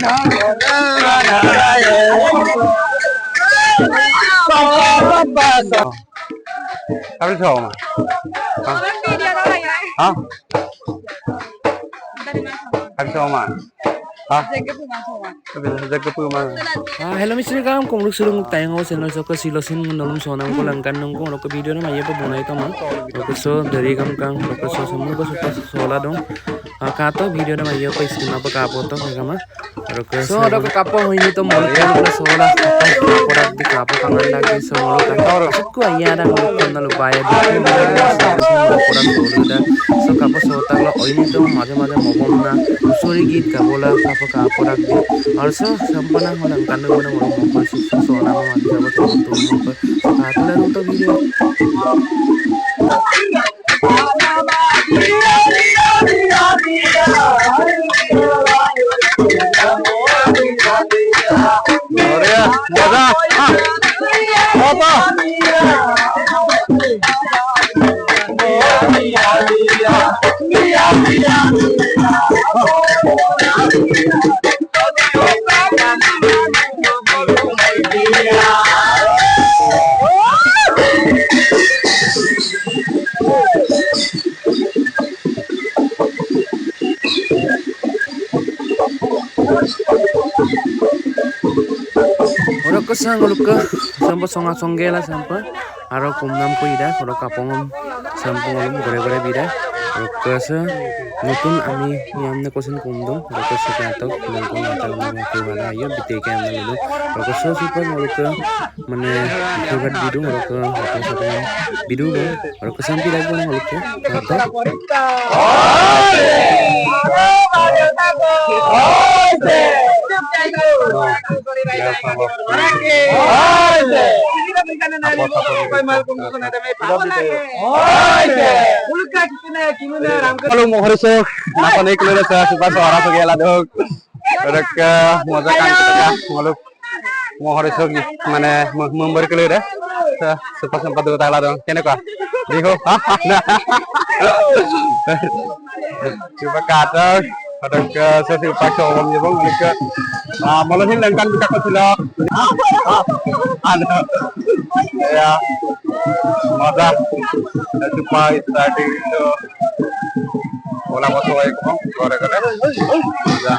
Habis sama. Hah? Habis sama. Hah? Jaga puma. Hello Mr. Kam kung sulung tayong ako channel so ko silosin ngalom sonam ko langkan nung ko ko video na maye pa bunay to man ko so dari kam kang ko so sumu ko so sola dong kato video na maye pa skin pa kapo to kama so ada ko kapo hoini to mol ko sola product di kapo kangan lagi so mol kan ko aya da ko na lupaya di so kapo so taglo hoini to maje maje mobom na usuri git kabola kapo kapo rak di also sampana holang kan mo na mo ko so na mo ma jabo to mo ko katla no to video Orang kesang luka sampai songa songgela sampai aro kumnam ko ida orang kapongom sampai ngolum gore-gore bida orang kesa nutun ami yamne kosen kumdom orang kesa kantok nangkong atal nama kewala ayo biteke amna lulu orang kesa super ngoluka mane kebat bidu orang ke apa sakam bidu go orang kesa sampai lagi ngoluka Kalau mau hari so, nak naik keluar saya supaya seorang pergi lah dong. Mereka mau jalan kita, mau hari so mana memberi keluar deh. Supaya sempat dulu tak lah dong. Kenapa? Diho, coba kata. Kadang ke sesi paksa orang ni bang, mereka malah ni langkan kita kecila, ada, ya, mada, supaya tadi itu, orang masuk aja bang, korek korek, ya.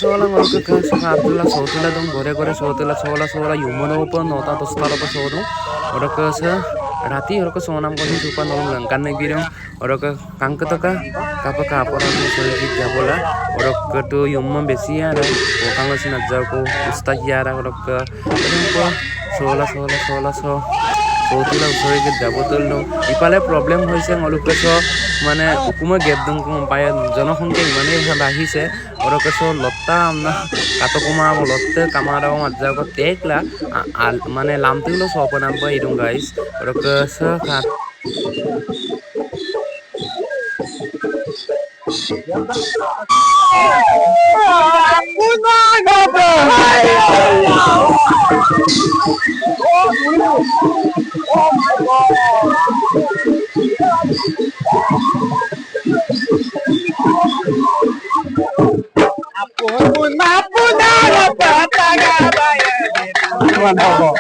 sola ngol ke satula sotula dong gore sotula sola yumono po nota dostala po sodo ora ke sa rati ora ke sonam ko supa nolong langkan ne birong ora ke kangke to ka kapa ora so git bola ora ke to yumma besi ara o kang sin ajja ko usta yara ora ke ko sola so sotula usore git jabotol no ipale problem hoise ngoluke so মানে উকুমা গেপ দং কম পায় জনসংখ্যা ইমানেই বাঢ়িছে ওরকসো লত্তা আমনা কাতকুমা লত্তে Camara মাজা কো তেকলা মানে লামতিলো সপনাম পা ইদং গাইস ওরকসো খাত Oh my god.